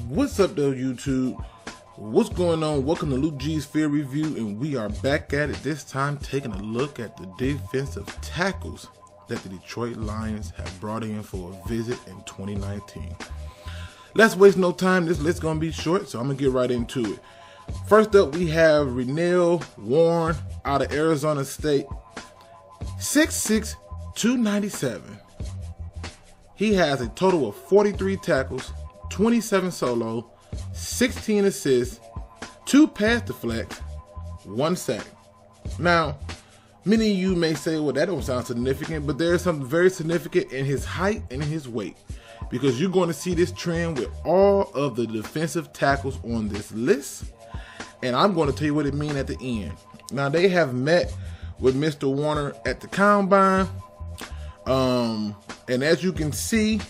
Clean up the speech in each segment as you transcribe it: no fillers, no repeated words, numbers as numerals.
What's up though, YouTube? What's going on? Welcome to Luke G's Field Review, and we are back at it, this time taking a look at the defensive tackles that the Detroit Lions have brought in for a visit in 2019. Let's waste no time. This list is going to be short, so I'm going to get right into it. First up, we have Renell Wren out of Arizona State, 6'6", 297. He has a total of 43 tackles, 27 solo, 16 assists, 2 pass deflects, 1 sack. Now, many of you may say, well, that don't sound significant, but there is something very significant in his height and his weight, because you're going to see this trend with all of the defensive tackles on this list, and I'm going to tell you what it means at the end. Now, they have met with Mr. Warner at the Combine, and as you can see,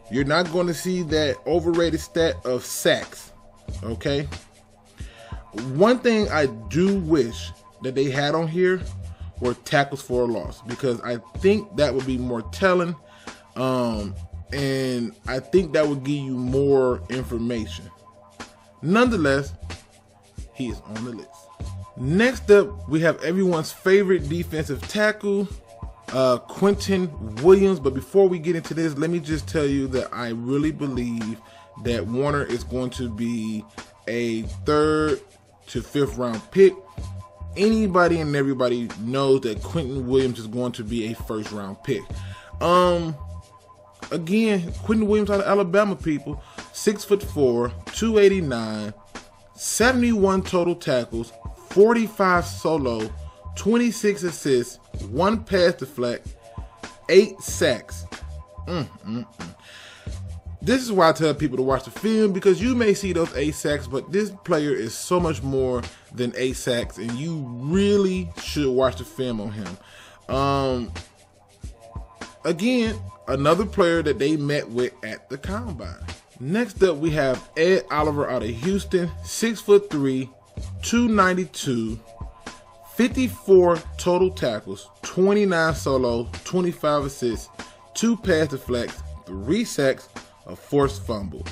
you're not going to see that overrated stat of sacks, okay? One thing I do wish that they had on here were tackles for a loss, because I think that would be more telling, and I think that would give you more information. Nonetheless, he is on the list. Next up, we have everyone's favorite defensive tackle, Quintin Williams. But before we get into this, let me just tell you that I really believe that Warner is going to be a 3rd to 5th round pick. Anybody and everybody knows that Quintin Williams is going to be a 1st round pick. Again, Quintin Williams out of Alabama, people, 6'4", 289, 71 total tackles, 45 solo, 26 assists, 1 pass deflect, 8 sacks. This is why I tell people to watch the film, because you may see those 8 sacks, but this player is so much more than 8 sacks, and you really should watch the film on him. Again, another player that they met with at the Combine. Next up, we have Ed Oliver out of Houston, 6'3", 292, 54 total tackles, 29 solo, 25 assists, 2 pass deflects, 3 sacks, a forced fumble.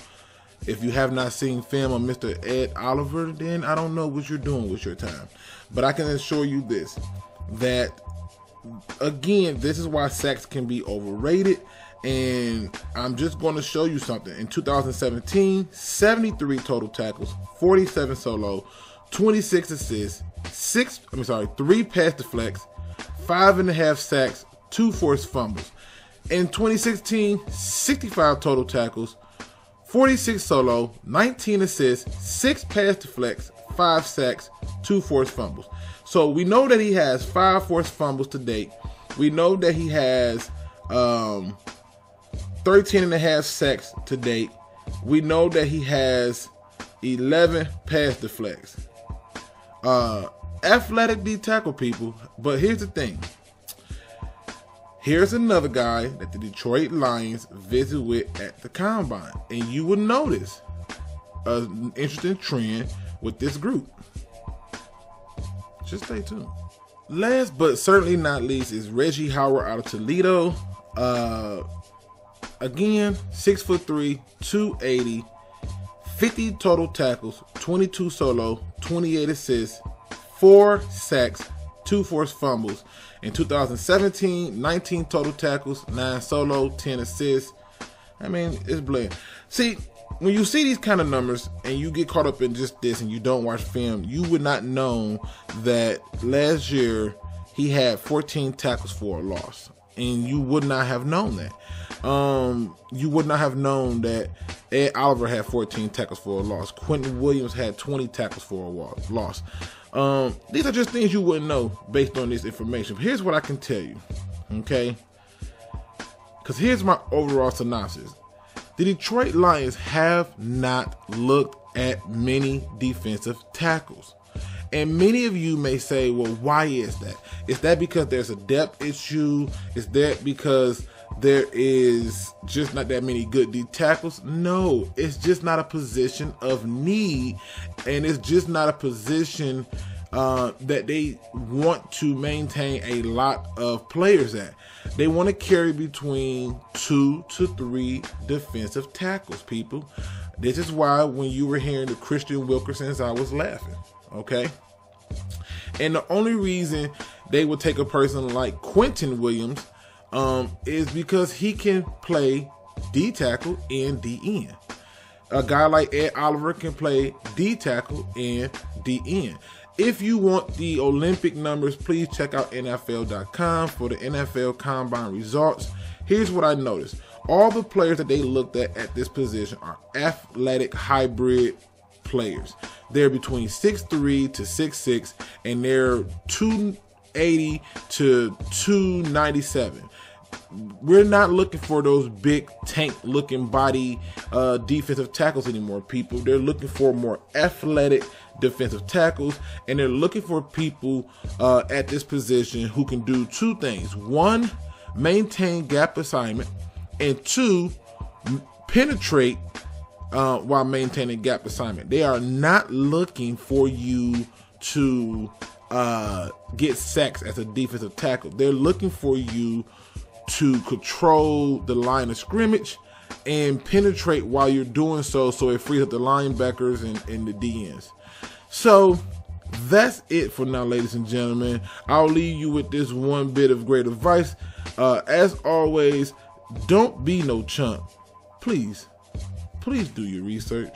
If you have not seen film on Mr. Ed Oliver, then I don't know what you're doing with your time. But I can assure you this, that again, this is why sacks can be overrated. And I'm just going to show you something. In 2017, 73 total tackles, 47 solo, 26 assists, 3 pass deflects, 5.5 sacks, 2 forced fumbles. In 2016, 65 total tackles, 46 solo, 19 assists, 6 pass deflects, 5 sacks, 2 forced fumbles. So we know that he has 5 forced fumbles to date. We know that he has 13.5 sacks to date. We know that he has 11 pass deflects. Athletic D tackle, people. But here's the thing. Here's another guy that the Detroit Lions visit with at the Combine, and you will notice an interesting trend with this group. Just stay tuned. Last but certainly not least is Reggie Howard out of Toledo. Again, 6'3", 280, 50 total tackles, 22 solo, 28 assists, 4 sacks, 2 forced fumbles. In 2017, 19 total tackles, 9 solo, 10 assists. I mean, it's blatant. See, when you see these kind of numbers and you get caught up in just this and you don't watch film, you would not know that last year he had 14 tackles for a loss. And you would not have known that. You would not have known that Ed Oliver had 14 tackles for a loss. Quintin Williams had 20 tackles for a loss. These are just things you wouldn't know based on this information. But here's what I can tell you, okay? Because here's my overall synopsis. The Detroit Lions have not looked at many defensive tackles. And many of you may say, well, why is that? Is that because there's a depth issue? Is that because there is just not that many good D tackles? No, it's just not a position of need, and it's just not a position that they want to maintain a lot of players at. They want to carry between 2 to 3 defensive tackles, people. This is why when you were hearing the Christian Wilkersons, I was laughing. Okay. And the only reason they would take a person like Quintin Williams is because he can play D tackle and D end. A guy like Ed Oliver can play D tackle and D end. If you want the Olympic numbers, please check out NFL.com for the NFL Combine results. Here's what I noticed. All the players that they looked at this position are athletic hybrid players. They're between 6'3" to 6'6", and they're 280 to 297. We're not looking for those big tank-looking body defensive tackles anymore, people. They're looking for more athletic defensive tackles, and they're looking for people at this position who can do two things. One, maintain gap assignment, and two, penetrate while maintaining gap assignment. They are not looking for you to get sacks as a defensive tackle. They're looking for you to control the line of scrimmage and penetrate while you're doing so it frees up the linebackers and the DNs. So that's it for now, ladies and gentlemen. I'll leave you with this one bit of great advice. As always, don't be no chump. Please do your research.